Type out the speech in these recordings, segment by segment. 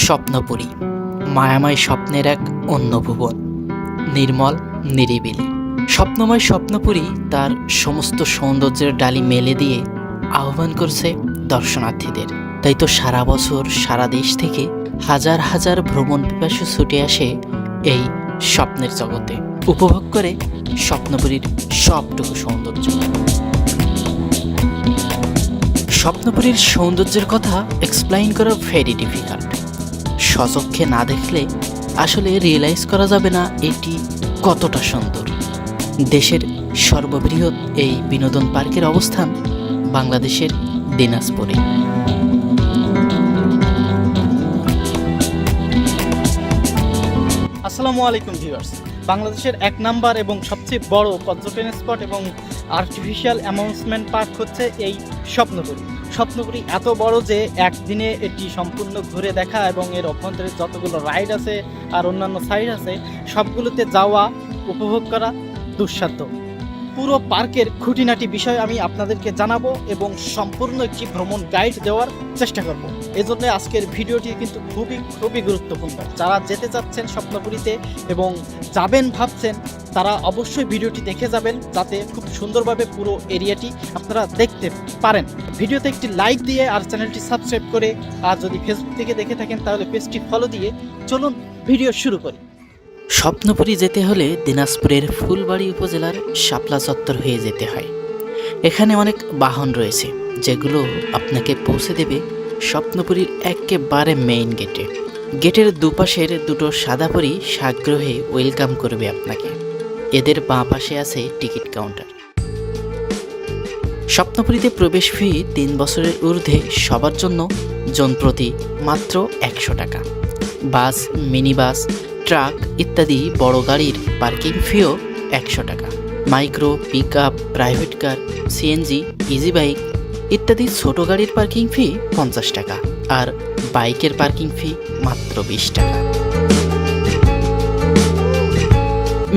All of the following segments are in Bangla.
স্বপ্নপুরী, মায়াময় স্বপ্নের এক অন্য ভুবন, নির্মল নিরিবিলি। স্বপ্নময় স্বপ্নপুরী তার সমস্ত সৌন্দর্যের ডালি মেলে দিয়ে আহ্বান করছে দর্শনার্থীদের। তাই তো সারা বছর সারা দেশ থেকে হাজার হাজার ভ্রমণ পিপাসু ছুটে আসে এই স্বপ্নের জগতে, উপভোগ করে স্বপ্নপুরীর সবটুকু সৌন্দর্য। স্বপ্নপুরীর সৌন্দর্যের কথা এক্সপ্লেইন করা ভেরি ডিফিকাল্ট। স্বচক্ষে না দেখলে আসলে রিয়েলাইজ করা যাবে না এটি কতটা সুন্দর। দেশের সর্ববৃহৎ এই বিনোদন পার্কের অবস্থান বাংলাদেশের দিনাজপুরে। আসসালামু আলাইকুম ভিউয়ার্স। বাংলাদেশের এক নাম্বার এবং সবচেয়ে বড় পর্যটন স্পট এবং আর্টিফিশিয়াল অ্যামিউজমেন্ট পার্ক হচ্ছে এই স্বপ্নপুরী। স্বপ্নপুরী এত বড় যে একদিনে এটি সম্পূর্ণ ঘুরে দেখা এবং এর অভ্যন্তরে যতগুলো রাইড আছে আর অন্যান্য সাইড আছে সবগুলোতে যাওয়া, উপভোগ করা দুঃসাধ্য। পুরো পার্কের খুঁটিনাটি বিষয় আমি আপনাদেরকে জানাবো এবং সম্পূর্ণ একটি ভ্রমণ গাইড দেওয়ার চেষ্টা করব। এজন্য আজকের ভিডিওটি কিন্তু খুবই গুরুত্বপূর্ণ। যারা যেতে চাচ্ছেন স্বপ্নপুরীতে এবং যাবেন ভাবছেন তারা অবশ্যই ভিডিওটি দেখে যাবেন, যাতে খুব সুন্দরভাবে পুরো এরিয়াটি আপনারা দেখতে পারেন। ভিডিওতে একটি লাইক দিয়ে আর চ্যানেলটি সাবস্ক্রাইব করে, আর যদি ফেসবুক থেকে দেখে থাকেন তাহলে পেজটি ফলো দিয়ে চলুন ভিডিও শুরু করি। স্বপ্নপুরী যেতে হলে দিনাজপুরের ফুলবাড়ী উপজেলার শাপলা চত্বর হয়ে যেতে হয়। এখানে অনেক বাহন রয়েছে যেগুলো আপনাকে পৌঁছে দেবে স্বপ্নপুরীর একেবারে মেইন গেটে। গেটের দুপাশের দুটো সাদাপরি সাগ্রহে ওয়েলকাম করবে আপনাকে। এদের বাঁ পাশে আছে টিকিট কাউন্টার। স্বপ্নপুরীতে প্রবেশ ফি 3 বছরের ঊর্ধ্বে সবার জন্য জনপ্রতি মাত্র 100 টাকা। বাস, মিনি বাস, ট্রাক ইত্যাদি বড় গাড়ির পার্কিং ফিও 100 টাকা। Micro, pick up, private car, CNG, easy bike ইত্যাদি ছোট গাড়ির পার্কিং ফি 50 টাকা, আর বাইকের পার্কিং ফি মাত্র 20 টাকা।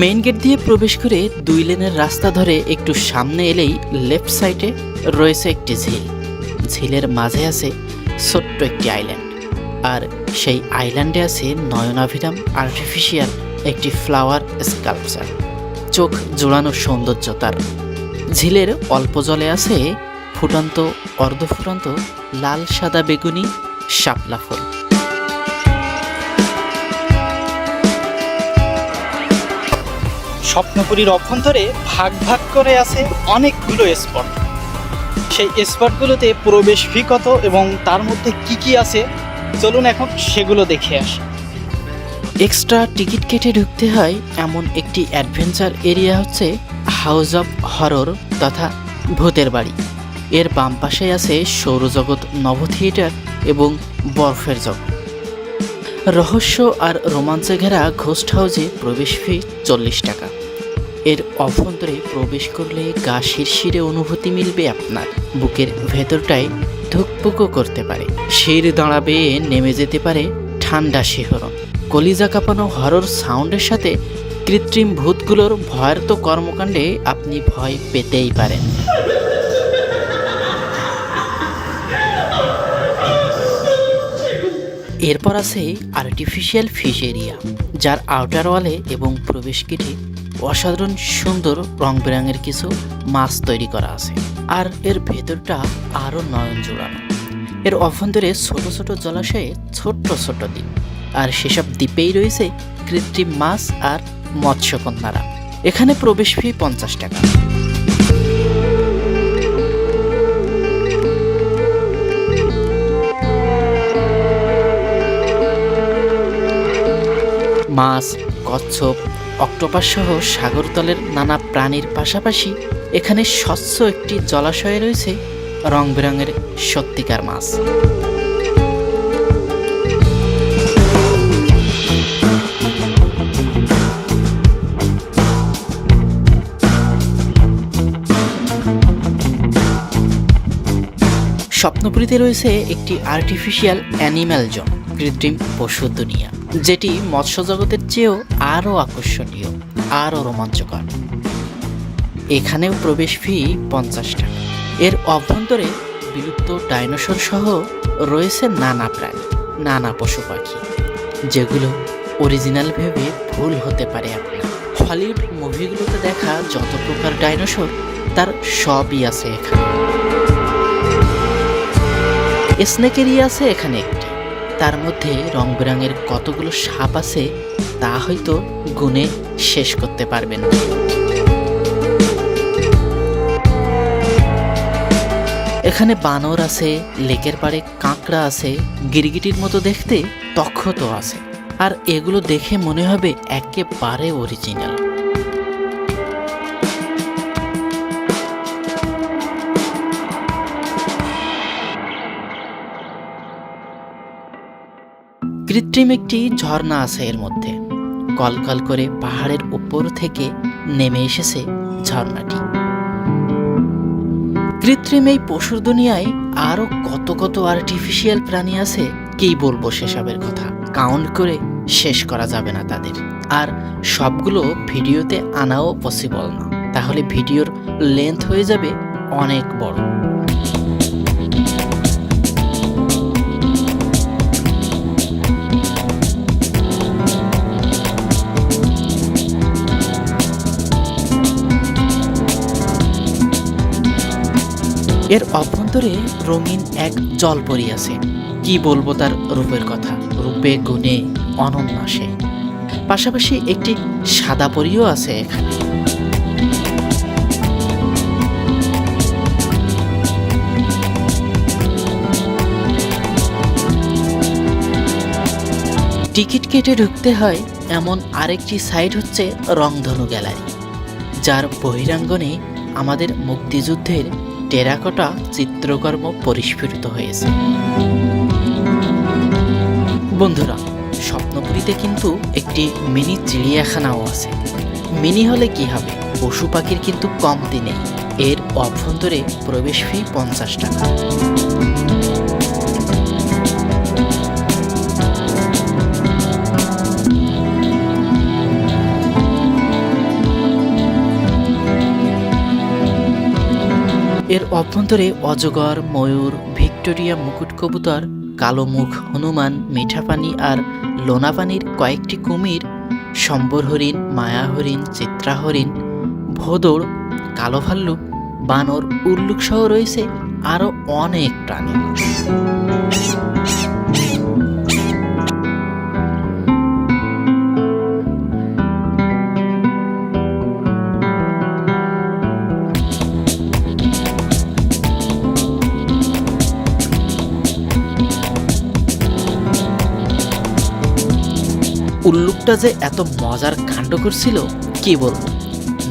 মেইন গেট দিয়ে প্রবেশ করে 2 লেনের রাস্তা ধরে একটু সামনে এলেই লেফট সাইডে রয়েছে একটি ঝিল। ঝিলের মাঝে আছে ছোট্ট একটি আইল্যান্ড, আর সেই আইল্যান্ডে আছে নয়নাভিরাম আর্টিফিশিয়াল একটি ফ্লাওয়ার স্কাল্পচার। চোখ জোড়ানো সৌন্দর্য তার। ঝিলের অল্প জলে আছে ফুটন্ত, অর্ধফুটন্ত লাল সাদা বেগুনি শাপলা ফুল। স্বপ্নপুরীর অভ্যন্তরে ভাগ ভাগ করে আছে অনেকগুলো স্পট। সেই স্পটগুলোতে প্রবেশ ফি কত এবং তার মধ্যে কি আছে চলুন এখন সেগুলো দেখে আসি। এক্সট্রা টিকিট কেটে ঢুকতে হয় এমন একটি অ্যাডভেঞ্চার এরিয়া হচ্ছে হাউস অব হরর তথা ভূতের বাড়ি। এর বাম পাশে আছে সৌরজগৎ নভ থিয়েটার এবং বরফের জগৎ। রহস্য আর রোমাঞ্চে ঘেরা ঘোস্ট হাউসে প্রবেশ ফি 40 টাকা। এর অভ্যন্তরে প্রবেশ করলে গা শিরশিরে অনুভূতি মিলবে আপনার। বুকের ভেতরটায় ধুকপুকও করতে পারে, শির দাঁড়াবে, নেমে যেতে পারে ঠান্ডা শিহরণ। কলিজা কাঁপানো হরর সাউন্ডের সাথে কৃত্রিম ভূতগুলোর ভয়ার্ত কর্মকাণ্ডে আপনি ভয় পেতেই পারেন। এরপর আছে আর্টিফিশিয়াল ফিশ এরিয়া, যার আউটার ওয়ালে এবং প্রবেশ গেটে অসাধারণ সুন্দর রং বেরঙের কিছু মাছ তৈরি করা আছে, আর এর ভেতরটা আরও নয়ন জোড়ানো। এর অভ্যন্তরে ছোট ছোট জলাশয়ে ছোট্ট ছোট দ্বীপ, আর সেসব দ্বীপেই রয়েছে কৃত্রিম মাছ আর মৎস্যকন্যারা। এখানে প্রবেশ ফি 50 টাকা। মাছ, কচ্ছপ, অক্টোপাস সহ সাগরতলের নানা প্রাণীর পাশাপাশি এখানে স্বচ্ছ একটি জলাশয়ে রয়েছে রং বেরঙের সত্যিকার মাছ। স্বপ্নপুরীতে রয়েছে একটি আর্টিফিশিয়াল অ্যানিম্যাল জোন, কৃত্রিম পশু দুনিয়া, যেটি মৎস্য জগতের চেয়েও আরও আকর্ষণীয়, আরও রোমাঞ্চকর। এখানেও প্রবেশ ফি 50 টাকা। এর অভ্যন্তরে বিলুপ্ত ডাইনোসর সহ রয়েছে নানা প্রাণী, নানা পশু পাখি, যেগুলো অরিজিনাল ভেবে ভুল হতে পারে আপনার। হলিউড মুভিগুলোতে দেখা যত প্রকার ডাইনোসর তার সবই আছে এখানে। স্নেকেরই আছে এখানে একটি, তার মধ্যে রং বেরঙের কতগুলো সাপ আছে তা হয়তো গুণে শেষ করতে পারবেন না। এখানে বানর আছে, লেকের পাড়ে কাঁকড়া আছে, গিরগিটির মতো দেখতে তক্ষত আছে, আর এগুলো দেখে মনে হবে একেবারে অরিজিনাল। কৃত্রিম একটি ঝর্ণা আছে এর মধ্যে, কলকল করে পাহাড়ের উপর থেকে নেমে এসেছে ঝর্ণাটি। কৃত্রিম এই পশুর দুনিয়ায় আরো কত কত আর্টিফিশিয়াল প্রাণী আছে, কি বলবো সেসবের কথা, কাউন্ট করে শেষ করা যাবে না তাদের। আর সবগুলো ভিডিওতে আনাও পসিবল না, তাহলে ভিডিওর লেন্থ হয়ে যাবে অনেক বড়। এর অভ্যন্তরে রঙিন এক জলপরি আছে, কি বলবো তার রূপের কথা, রূপে গুণে অনন্য সে। পাশাপাশি একটি সাদা পরিও আছে এখানে। টিকিট কেটে ঢুকতে হয় এমন আরেকটি সাইড হচ্ছে রংধনু গ্যালারি, যার বহিরাঙ্গনে আমাদের মুক্তিযুদ্ধের টেরাকোটা চিত্রকর্ম পরিস্ফুটিত হয়েছে। বন্ধুরা, স্বপ্নপুরীতে কিন্তু একটি মিনি চিড়িয়াখানাও আছে। মিনি হলে কি হবে, পশু পাখির কিন্তু কমতি নেই। এর অভ্যন্তরে প্রবেশ ফি 50 টাকা। এর অভ্যন্তরে অজগর, ময়ূর, ভিক্টোরিয়া মুকুট কবুতর, কালো মুখ হনুমান, মিঠা পানি আর লোনা পানির কয়েকটি কুমির, সম্বর হরিণ, মায়া হরিণ, চিত্রা হরিণ, ভোদড়, কালো ভাল্লুক, বানর, উল্লুক সহ রয়েছে আরও অনেক প্রাণী। উল্লুকটা যে এত মজার কাণ্ড করছিল কি বলবো,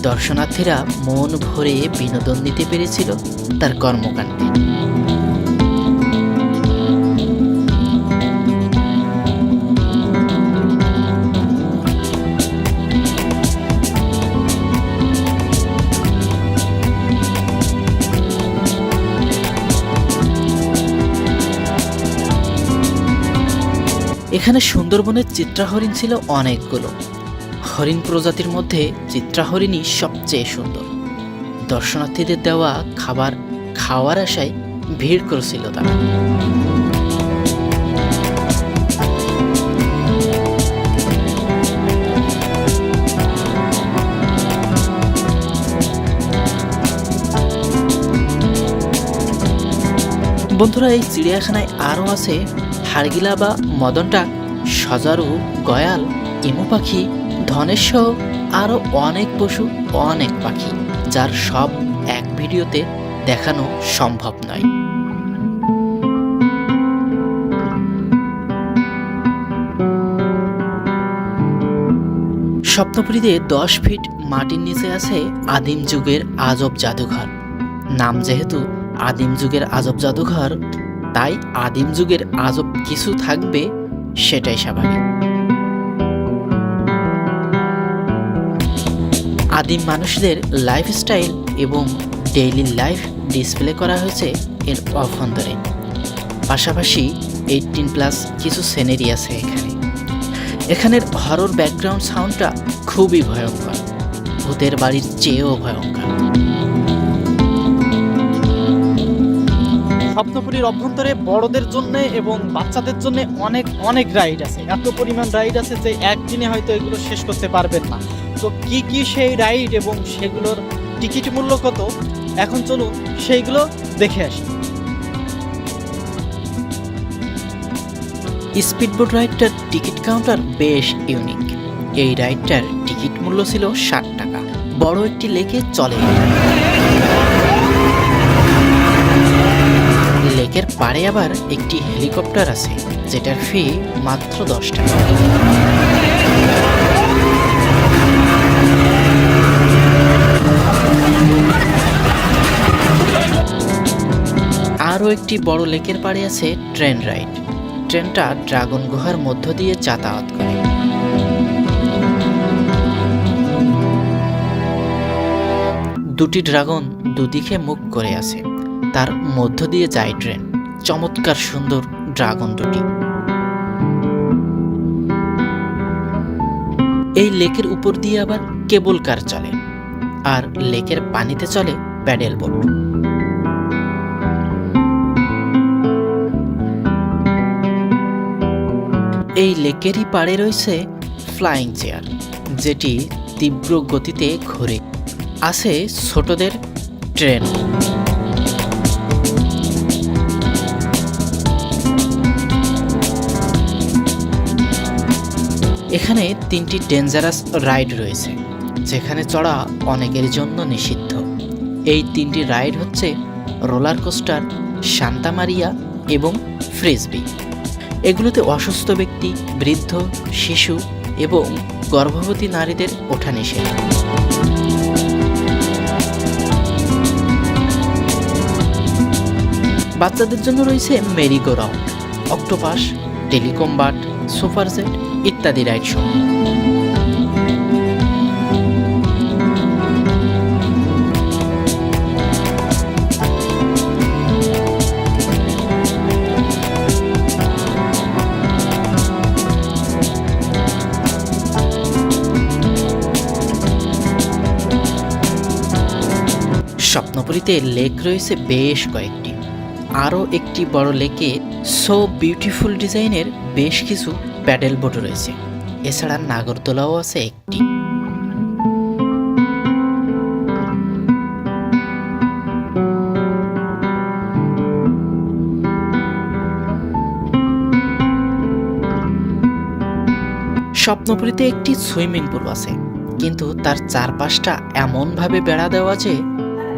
দর্শনার্থীরা মন ভরে বিনোদন নিতে পেরেছিল তার কর্মকাণ্ডে। এখানে সুন্দরবনের চিত্রা হরিণ ছিল অনেকগুলো। হরিণ প্রজাতির মধ্যে চিত্রা হরিণই সবচেয়ে সুন্দর। দর্শনার্থীদের দেওয়া খাবার খাওয়ার আশায় ভিড় করেছিল তারা। বন্ধুরা, এই চিড়িয়াখানায় আরও আছে হাড়গিলা বা মদনটাক, সজারু, গয়াল, ইমু পাখি, ধনেশ সহ আরও অনেক পশু, অনেক পাখি, যার সব এক ভিডিওতে দেখানো সম্ভব নয়। স্বপ্নপুরীতে 10 ফিট মাটির নিচে আছে আদিম যুগের আজব জাদুঘর। নাম যেহেতু আদিম যুগের আজব জাদুঘর, তাই আদিম যুগের আজব কিছু থাকবে, সেটাই স্বাভাবিক। আদিম মানুষদের লাইফস্টাইল এবং ডেইলি লাইফ ডিসপ্লে করা হয়েছে এর অভ্যন্তরে। পাশাপাশি 18+ কিছু সিনারি আছে এখানে। এখানের হরর ব্যাকগ্রাউন্ড সাউন্ডটা খুবই ভয়ঙ্কর, ভূতের বাড়ির চেয়েও ভয়ঙ্কর। স্বপ্নপুরীর অভ্যন্তরে বড়দের জন্য এবং বাচ্চাদের জন্য অনেক অনেক রাইড আছে, এত পরিমাণ রাইড আছে যে একদিনে হয়তো এগুলো শেষ করতে পারবেন না। তো কি কি সেই রাইড এবং সেগুলোর টিকিট মূল্য কত, এখন চলুন সেইগুলো দেখে আসি। স্পিডবোট রাইডটার টিকিট কাউন্টার বেশ ইউনিক। এই রাইডটার টিকিট মূল্য ছিল 60 টাকা। বড় একটি লেকে চলে। লেকের পাড়ে আবার একটি হেলিকপ্টার আছে, যেটার ফি মাত্র 10 টাকা। আরও একটি বড় লেকের পাড়ে আছে ট্রেন রাইড। ট্রেনটা ড্রাগন গুহার মধ্য দিয়ে যাতায়াত করে। দুটি ড্রাগন দুদিকে মুখ করে আছে, তার মধ্য দিয়ে যায় ট্রেন। চমৎকার সুন্দর ড্রাগন দুটি। এই লেকের উপর দিয়ে আবার কেবল কার চলে, আর লেকের পানিতে চলে প্যাডেল বোট। এই লেকেরই পাড়ে রয়েছে ফ্লাইং চেয়ার, যেটি তীব্র গতিতে ঘোরে। আছে ছোটদের ট্রেন। এখানে 3টি ডেঞ্জারাস রাইড রয়েছে, যেখানে চড়া অনেকের জন্য নিষিদ্ধ। এই 3টি রাইড হচ্ছে রোলার কোস্টার, সান্তা মারিয়া এবং ফ্রিসবি। এগুলোতে অসুস্থ ব্যক্তি, বৃদ্ধ, শিশু এবং গর্ভবতী নারীদের ওঠা নিষেধ। বাচ্চাদের জন্য রয়েছে মেরি গো রাউন্ড, অক্টোপাস, টেলিকম্বাট, সুপারজেট ইত্যাদি রাইড শো। স্বপ্নপুরীতে লেক রয়েছে বেশ কয়েকটি। আরও একটি বড় লেকে সো বিউটিফুল ডিজাইনের বেশ কিছু প্যাডেল বোট রয়েছে। এছাড়া নাগরদোলাও আছে একটি। স্বপ্নপুরীতে একটি সুইমিং পুল আছে, কিন্তু তার চারপাশটা এমনভাবে বেড়া দেওয়া যে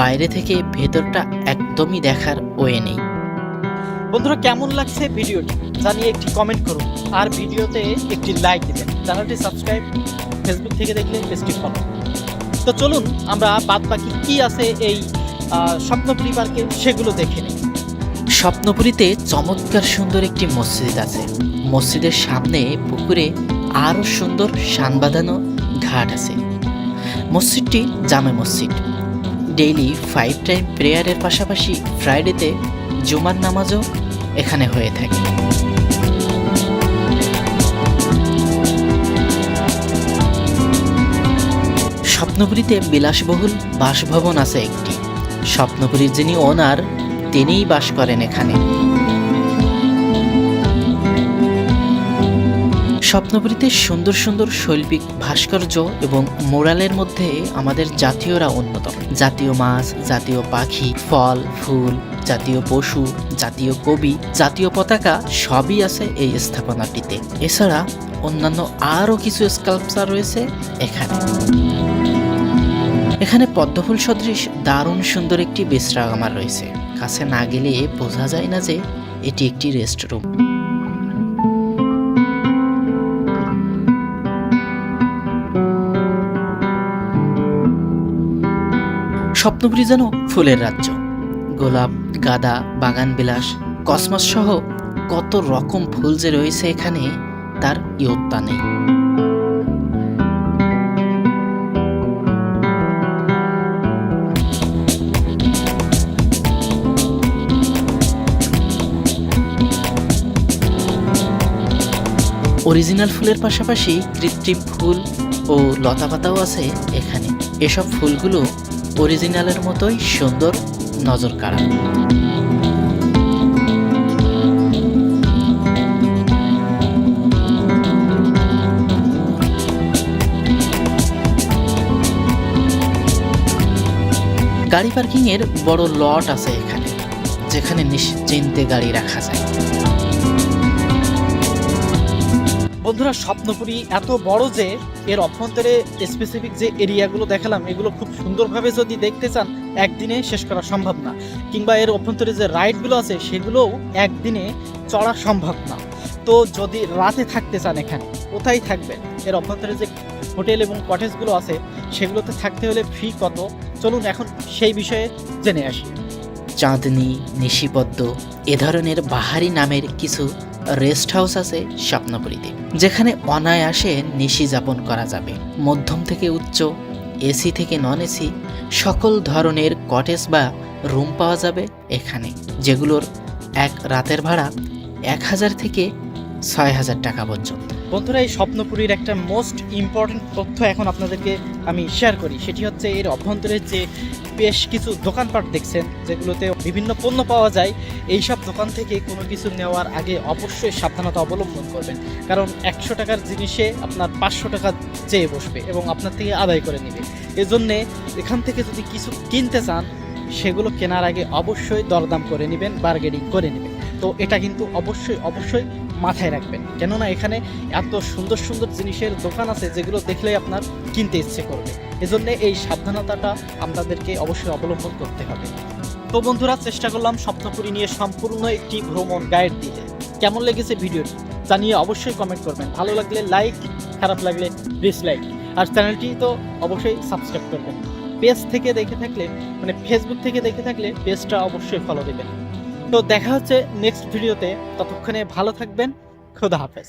বাইরে থেকে ভেতরটা একদমই দেখার ওয়ে নেই। বন্ধুরা, কেমন লাগছে ভিডিওটি জানিয়ে একটি কমেন্ট করুন, আর ভিডিওতে একটি লাইক দিবেন। চ্যানেলটি সাবস্ক্রাইব, ফেসবুক থেকে দেখলে পেজটি ফলো। তো চলুন আমরা বাদ বাকি কি আছে এই স্বপ্নপুরী পার্কে সেগুলো দেখে নিই। স্বপ্নপুরীতে চমৎকার সুন্দর একটি মসজিদ আছে। মসজিদের সামনে পুকুরে আরও সুন্দর শান বাঁধানো ঘাট আছে। মসজিদটি জামে মসজিদ। ডেইলি 5 টাইম প্রেয়ারের পাশাপাশি ফ্রাইডেতে জুমার নামাজও এখানে হয়ে থাকে। স্বপ্নপুরীতে বিলাসবহুল বাসভবন আছে একটি। স্বপ্নপুরীর যিনি ওনার, তিনিই বাস করেন এখানে। স্বপ্নপুরীতে সুন্দর সুন্দর শৈল্পিক ভাস্কর্য এবং মোরালের মধ্যে আমাদের জাতীয়রা অন্যতম। জাতীয় মাছ, জাতীয় পাখি, ফল, ফুল, জাতীয় পশু, জাতীয় কবি, জাতীয় পতাকা সবই আছে এই স্থাপনাটিতে। এছাড়া অন্যান্য আরও কিছু স্কাল্পচার রয়েছে এখানে। এখানে পদ্মফুল সদৃশ দারুণ সুন্দর একটি বিশ্রামাগার রয়েছে। কাছে না গেলে বোঝা যায় না যে এটি একটি রেস্টরুম। স্বপ্নপুরী যেন ফুলের রাজ্য। গোলাপ, গাঁদা, বাগান বিলাস, কসমস সহ কত রকম ফুল যে রয়েছে এখানে, তার ইয়ত্তা নেই। অরিজিনাল ফুলের পাশাপাশি কৃত্রিম ফুল ও লতাপাতাও আছে এখানে। এসব ফুলগুলো অরিজিনালের মতোই সুন্দর, নজর কাড়া। গাড়ি পার্কিংয়ের বড় লট আছে এখানে, যেখানে নিশ্চিন্তে গাড়ি রাখা যায়। বন্ধুরা, স্বপ্নপুরী এত বড় যে এর অভ্যন্তরে স্পেসিফিক যে এরিয়াগুলো দেখালাম এগুলো খুব সুন্দরভাবে যদি দেখতে চান একদিনে শেষ করা সম্ভব না, কিংবা এর অভ্যন্তরে যে রাইডগুলো আছে সেগুলোও একদিনে চড়া সম্ভব না। তো যদি রাতে থাকতে চান এখানে কোথায় থাকবেন, এর অভ্যন্তরে যে হোটেল এবং কটেজগুলো আছে সেগুলোতে থাকতে হলে ফি কত, চলুন এখন সেই বিষয়ে জেনে আসি। চাঁদনি, নিশিপদ্ম এ ধরনের বাহারি নামের কিছু রেস্ট হাউস আছে স্বপ্নপুরীতে, যেখানে অনায়াসে নিশি যাপন করা যাবে। মধ্যম থেকে উচ্চ, এসি থেকে নন এসি সকল ধরনের কটেজ বা রুম পাওয়া যাবে এখানে, যেগুলোর এক রাতের ভাড়া 1000 থেকে 6000 টাকা পর্যন্ত। বন্ধুরা, এই স্বপ্নপুরীর একটা মোস্ট ইম্পর্টেন্ট তথ্য এখন আপনাদেরকে আমি শেয়ার করি, সেটি হচ্ছে এর অভ্যন্তরে যে বেশ কিছু দোকানপাট দেখছেন যেগুলোতে বিভিন্ন পণ্য পাওয়া যায়, এই সব দোকান থেকে কোনো কিছু নেওয়ার আগে অবশ্যই সাবধানতা অবলম্বন করবেন, কারণ 100 টাকার জিনিসে আপনার 500 টাকা চেয়ে বসবে এবং আপনার থেকে আদায় করে নেবে। এজন্যে এখান থেকে যদি কিছু কিনতে চান সেগুলো কেনার আগে অবশ্যই দরদাম করে নেবেন, বার্গেনিং করে নেবেন। তো এটা কিন্তু অবশ্যই মাথায় রাখবেন, কেননা এখানে এত সুন্দর সুন্দর জিনিসের দোকান আছে যেগুলো দেখলে আপনার কিনতে ইচ্ছে করবে। এজন্য এই সাবধানতাটা আপনাদেরকে অবশ্যই অবলম্বন করতে হবে। তো বন্ধুরা, চেষ্টা করলাম স্বপ্নপুরী নিয়ে সম্পূর্ণ একটি ভ্রমণ গাইড দিতে। কেমন লেগেছে ভিডিওটি জানিয়ে অবশ্যই কমেন্ট করবেন, ভালো লাগলে লাইক, খারাপ লাগলে ডিসলাইক, আর চ্যানেলটি তো অবশ্যই সাবস্ক্রাইব করবেন। পেজ থেকে দেখে থাকলে ফেসবুক থেকে দেখে থাকলে পেজটা অবশ্যই ফলো দেবেন। তো দেখা হচ্ছে নেক্সট ভিডিওতে, ততক্ষণে ভালো থাকবেন, খোদা হাফেজ।